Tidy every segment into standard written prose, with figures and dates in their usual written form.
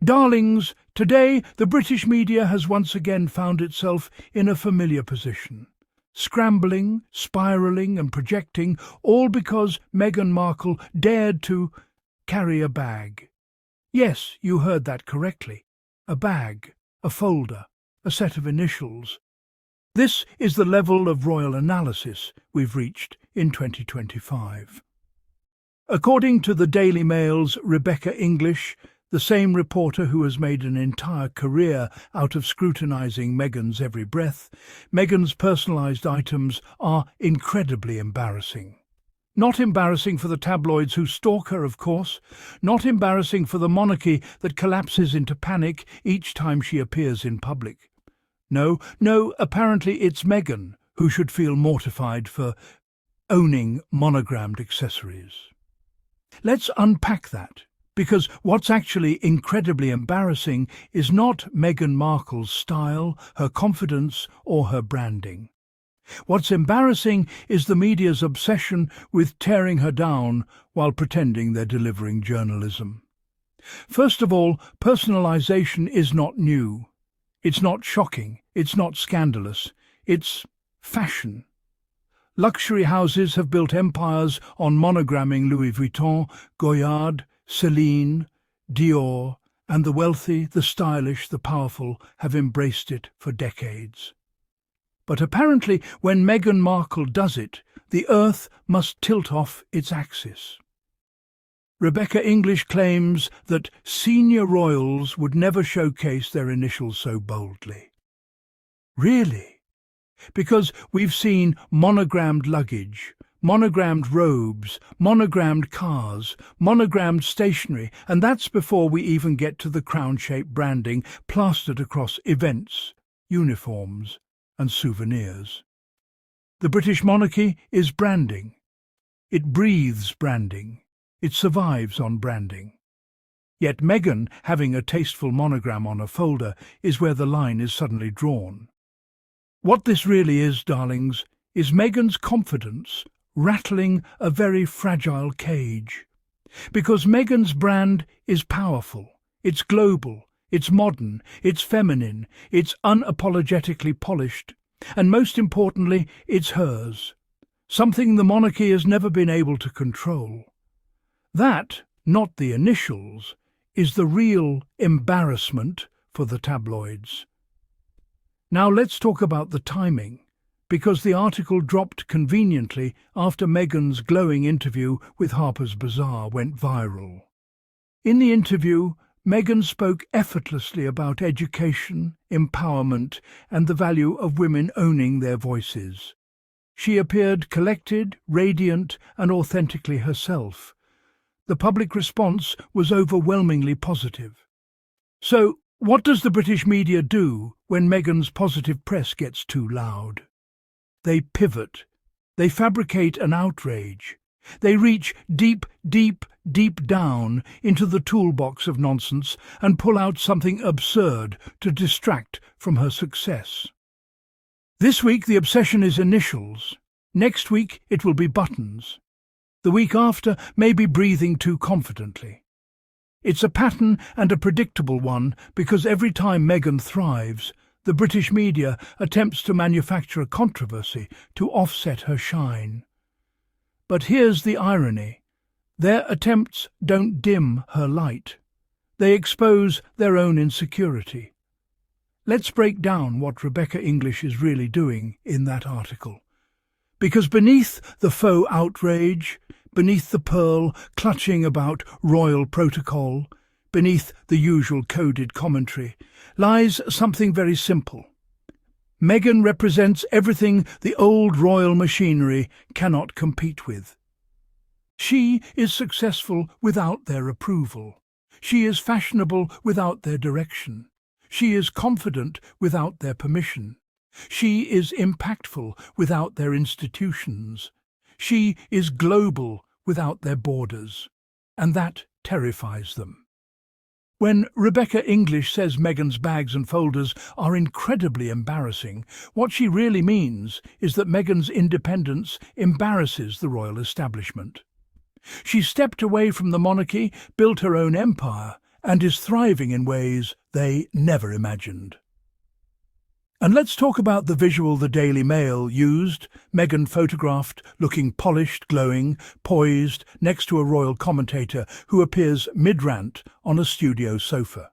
Darlings, today the British media has once again found itself in a familiar position. Scrambling, spiralling and projecting, all because Meghan Markle dared to carry a bag. Yes, you heard that correctly. A bag, a folder, a set of initials. This is the level of royal analysis we've reached in 2025. According to the Daily Mail's Rebecca English, the same reporter who has made an entire career out of scrutinising Meghan's every breath, Meghan's personalised items are incredibly embarrassing. Not embarrassing for the tabloids who stalk her, of course. Not embarrassing for the monarchy that collapses into panic each time she appears in public. No, apparently it's Meghan who should feel mortified for owning monogrammed accessories. Let's unpack that, because what's actually incredibly embarrassing is not Meghan Markle's style, her confidence, or her branding. What's embarrassing is the media's obsession with tearing her down while pretending they're delivering journalism. First of all, personalisation is not new. It's not shocking. It's not scandalous. It's fashion. Luxury houses have built empires on monogramming Louis Vuitton, Goyard, Celine, Dior, and the wealthy, the stylish, the powerful have embraced it for decades. But apparently, when Meghan Markle does it, the earth must tilt off its axis. Rebecca English claims that senior royals would never showcase their initials so boldly. Really? Because we've seen monogrammed luggage, monogrammed robes, monogrammed cars, monogrammed stationery, and that's before we even get to the crown-shaped branding plastered across events, uniforms, and souvenirs. The British monarchy is branding. It breathes branding. It survives on branding. Yet Meghan having a tasteful monogram on a folder is where the line is suddenly drawn. What this really is, darlings, is Meghan's confidence rattling a very fragile cage. Because Meghan's brand is powerful, it's global, it's modern, it's feminine, it's unapologetically polished, and most importantly, it's hers. Something the monarchy has never been able to control. That, not the initials, is the real embarrassment for the tabloids. Now let's talk about the timing, because the article dropped conveniently after Meghan's glowing interview with Harper's Bazaar went viral. In the interview, Meghan spoke effortlessly about education, empowerment, and the value of women owning their voices. She appeared collected, radiant, and authentically herself. The public response was overwhelmingly positive. So, what does the British media do when Meghan's positive press gets too loud? They pivot. They fabricate an outrage. They reach deep down into the toolbox of nonsense and pull out something absurd to distract from her success. This week the obsession is initials. Next week it will be buttons. The week after, maybe breathing too confidently. It's a pattern and a predictable one because every time Meghan thrives, the British media attempts to manufacture a controversy to offset her shine. But here's the irony. Their attempts don't dim her light. They expose their own insecurity. Let's break down what Rebecca English is really doing in that article. Because beneath the faux outrage, beneath the pearl clutching about royal protocol, beneath the usual coded commentary, lies something very simple. Meghan represents everything the old royal machinery cannot compete with. She is successful without their approval. She is fashionable without their direction. She is confident without their permission. She is impactful without their institutions. She is global without their borders, and that terrifies them. When Rebecca English says Meghan's bags and folders are incredibly embarrassing, what she really means is that Meghan's independence embarrasses the royal establishment. She stepped away from the monarchy, built her own empire, and is thriving in ways they never imagined. And let's talk about the visual the Daily Mail used. Meghan photographed looking polished, glowing, poised next to a royal commentator who appears mid-rant on a studio sofa.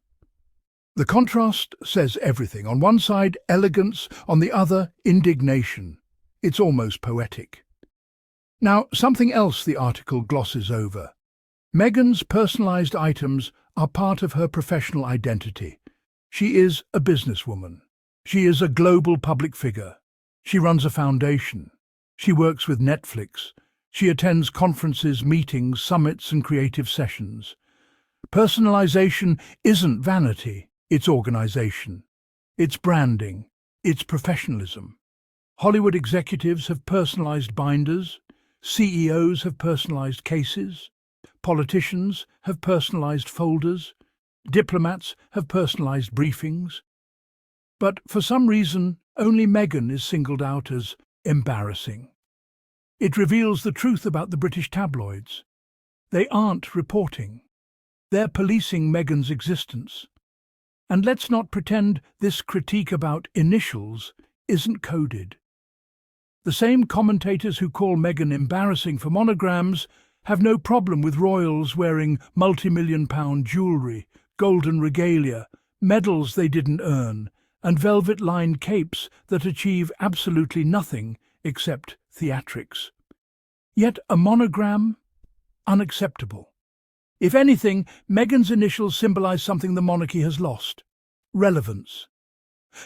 The contrast says everything. On one side, elegance, on the other, indignation. It's almost poetic. Now, something else the article glosses over. Meghan's personalised items are part of her professional identity. She is a businesswoman. She is a global public figure. She runs a foundation. She works with Netflix. She attends conferences, meetings, summits and creative sessions. Personalisation isn't vanity, it's organisation. It's branding. It's professionalism. Hollywood executives have personalised binders. CEOs have personalised cases. Politicians have personalised folders. Diplomats have personalised briefings. But for some reason, only Meghan is singled out as embarrassing. It reveals the truth about the British tabloids. They aren't reporting. They're policing Meghan's existence. And let's not pretend this critique about initials isn't coded. The same commentators who call Meghan embarrassing for monograms have no problem with royals wearing multi-million-pound jewellery, golden regalia, medals they didn't earn, and velvet-lined capes that achieve absolutely nothing except theatrics. Yet a monogram? Unacceptable. If anything, Meghan's initials symbolise something the monarchy has lost: relevance.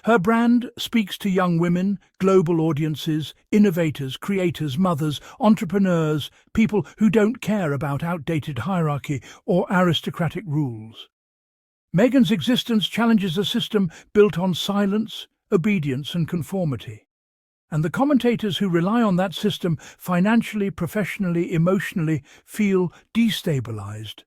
Her brand speaks to young women, global audiences, innovators, creators, mothers, entrepreneurs, people who don't care about outdated hierarchy or aristocratic rules. Meghan's existence challenges a system built on silence, obedience and conformity. And the commentators who rely on that system financially, professionally, emotionally feel destabilized.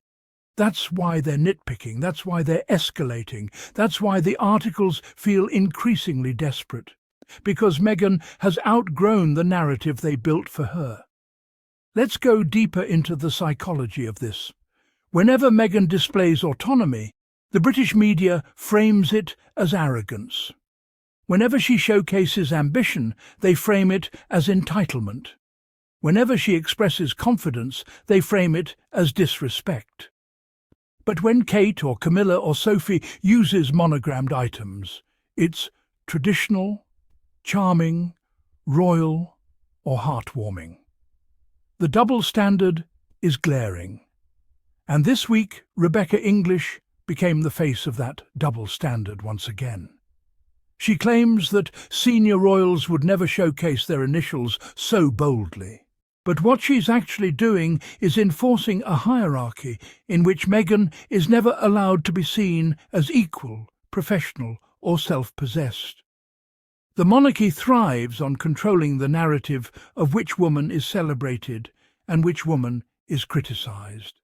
That's why they're nitpicking, that's why they're escalating, that's why the articles feel increasingly desperate. Because Meghan has outgrown the narrative they built for her. Let's go deeper into the psychology of this. Whenever Meghan displays autonomy, the British media frames it as arrogance. Whenever she showcases ambition, they frame it as entitlement. Whenever she expresses confidence, they frame it as disrespect. But when Kate or Camilla or Sophie uses monogrammed items, it's traditional, charming, royal, or heartwarming. The double standard is glaring. And this week, Rebecca English became the face of that double standard once again. She claims that senior royals would never showcase their initials so boldly. But what she's actually doing is enforcing a hierarchy in which Meghan is never allowed to be seen as equal, professional, or self-possessed. The monarchy thrives on controlling the narrative of which woman is celebrated and which woman is criticised.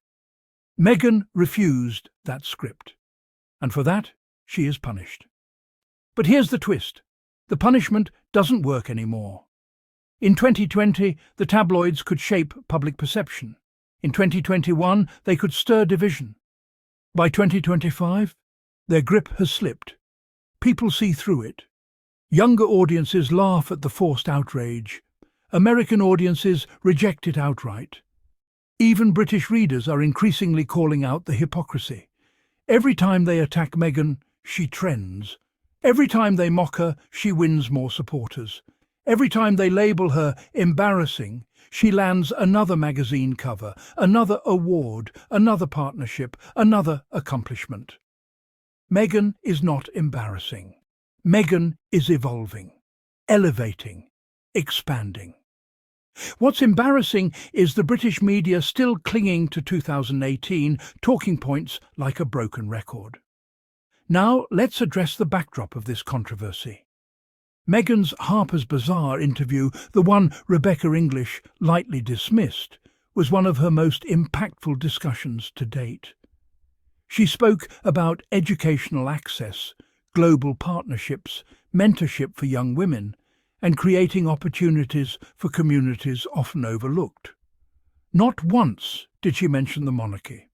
Meghan refused that script, and for that she is punished. But here's the twist. The punishment doesn't work anymore. In 2020, the tabloids could shape public perception. In 2021, they could stir division. By 2025, their grip has slipped. People see through it. Younger audiences laugh at the forced outrage. American audiences reject it outright. Even British readers are increasingly calling out the hypocrisy. Every time they attack Meghan, she trends. Every time they mock her, she wins more supporters. Every time they label her embarrassing, she lands another magazine cover, another award, another partnership, another accomplishment. Meghan is not embarrassing. Meghan is evolving, elevating, expanding. What's embarrassing is the British media still clinging to 2018 talking points like a broken record. Now let's address the backdrop of this controversy. Meghan's Harper's Bazaar interview, the one Rebecca English lightly dismissed, was one of her most impactful discussions to date. She spoke about educational access, global partnerships, mentorship for young women, and creating opportunities for communities often overlooked. Not once did she mention the monarchy.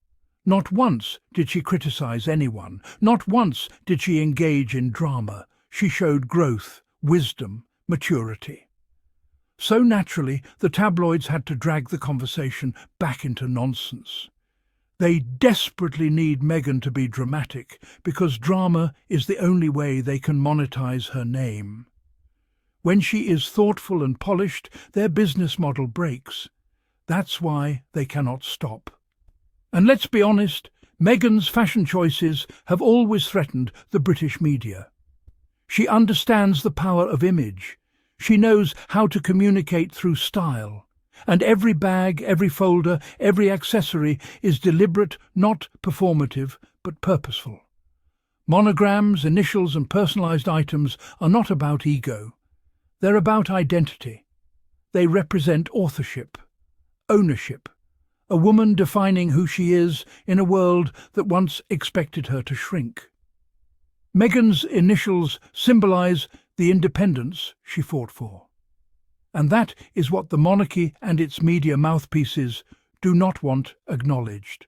Not once did she criticize anyone. Not once did she engage in drama. She showed growth, wisdom, maturity. So naturally, the tabloids had to drag the conversation back into nonsense. They desperately need Meghan to be dramatic, because drama is the only way they can monetize her name. When she is thoughtful and polished, their business model breaks. That's why they cannot stop. And let's be honest, Meghan's fashion choices have always threatened the British media. She understands the power of image. She knows how to communicate through style. And every bag, every folder, every accessory is deliberate, not performative, but purposeful. Monograms, initials and personalized items are not about ego. They're about identity. They represent authorship, ownership, a woman defining who she is in a world that once expected her to shrink. Meghan's initials symbolize the independence she fought for. And that is what the monarchy and its media mouthpieces do not want acknowledged.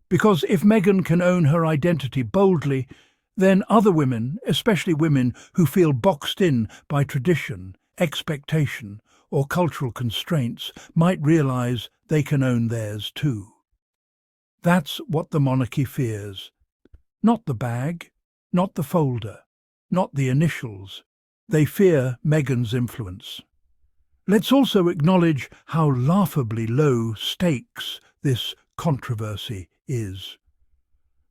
Because if Meghan can own her identity boldly, then other women, especially women who feel boxed in by tradition, expectation, or cultural constraints, might realize they can own theirs too. That's what the monarchy fears. Not the bag, not the folder, not the initials. They fear Meghan's influence. Let's also acknowledge how laughably low stakes this controversy is.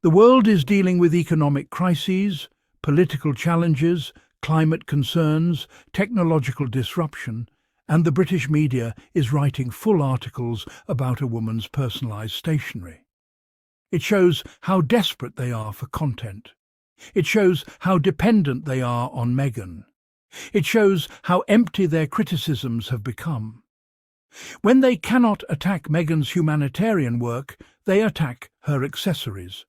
The world is dealing with economic crises, political challenges, climate concerns, technological disruption, and the British media is writing full articles about a woman's personalised stationery. It shows how desperate they are for content. It shows how dependent they are on Meghan. It shows how empty their criticisms have become. When they cannot attack Meghan's humanitarian work, they attack her accessories.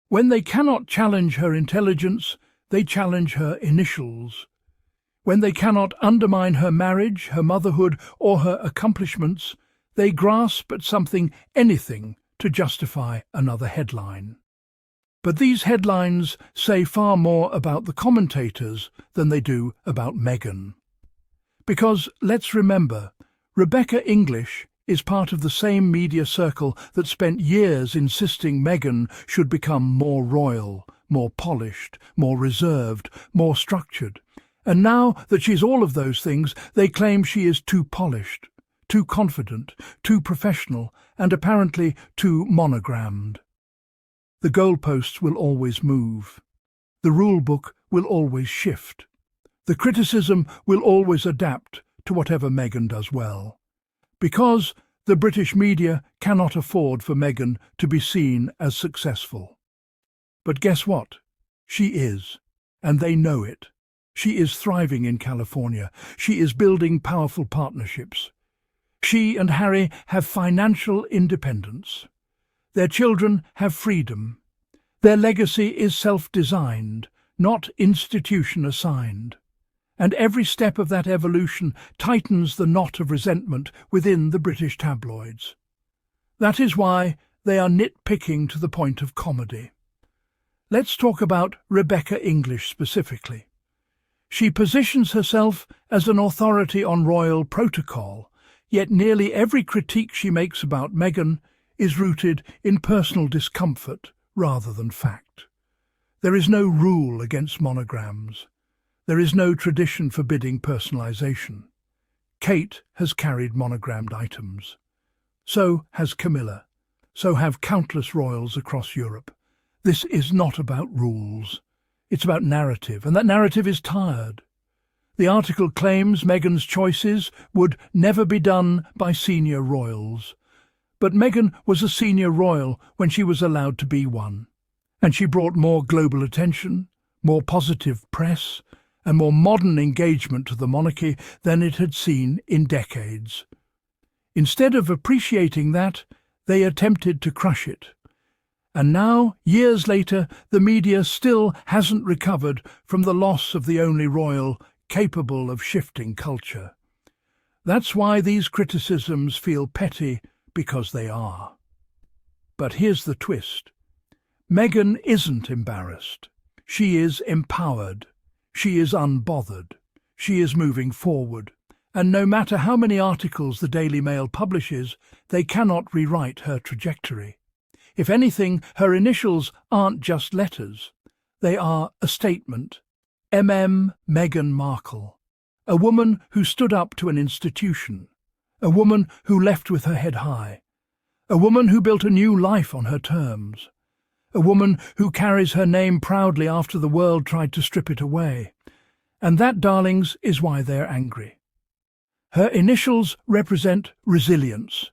When they cannot challenge her intelligence, they challenge her initials. When they cannot undermine her marriage, her motherhood, or her accomplishments, they grasp at anything to justify another headline. But these headlines say far more about the commentators than they do about Meghan. Because, let's remember, Rebecca English is part of the same media circle that spent years insisting Meghan should become more royal, more polished, more reserved, more structured. And now that she's all of those things, they claim she is too polished, too confident, too professional, and apparently too monogrammed. The goalposts will always move. The rule book will always shift. The criticism will always adapt to whatever Meghan does well. Because the British media cannot afford for Meghan to be seen as successful. But guess what? She is, and they know it. She is thriving in California. She is building powerful partnerships. She and Harry have financial independence. Their children have freedom. Their legacy is self-designed, not institution-assigned. And every step of that evolution tightens the knot of resentment within the British tabloids. That is why they are nitpicking to the point of comedy. Let's talk about Rebecca English specifically. She positions herself as an authority on royal protocol, yet nearly every critique she makes about Meghan is rooted in personal discomfort rather than fact. There is no rule against monograms. There is no tradition forbidding personalisation. Kate has carried monogrammed items. So has Camilla. So have countless royals across Europe. This is not about rules. It's about narrative, and that narrative is tired. The article claims Meghan's choices would never be done by senior royals. But Meghan was a senior royal when she was allowed to be one. And she brought more global attention, more positive press, and more modern engagement to the monarchy than it had seen in decades. Instead of appreciating that, they attempted to crush it. And now, years later, the media still hasn't recovered from the loss of the only royal capable of shifting culture. That's why these criticisms feel petty, because they are. But here's the twist. Meghan isn't embarrassed. She is empowered. She is unbothered. She is moving forward. And no matter how many articles the Daily Mail publishes, they cannot rewrite her trajectory. If anything, her initials aren't just letters. They are a statement. Meghan Markle. A woman who stood up to an institution. A woman who left with her head high. A woman who built a new life on her terms. A woman who carries her name proudly after the world tried to strip it away. And that, darlings, is why they're angry. Her initials represent resilience.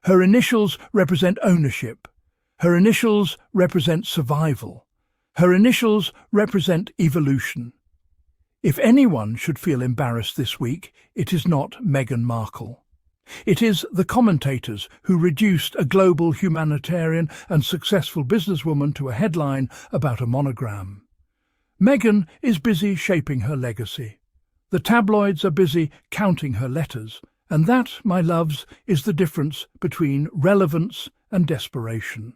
Her initials represent ownership. Her initials represent survival. Her initials represent evolution. If anyone should feel embarrassed this week, it is not Meghan Markle. It is the commentators who reduced a global humanitarian and successful businesswoman to a headline about a monogram. Meghan is busy shaping her legacy. The tabloids are busy counting her letters, and that, my loves, is the difference between relevance and desperation.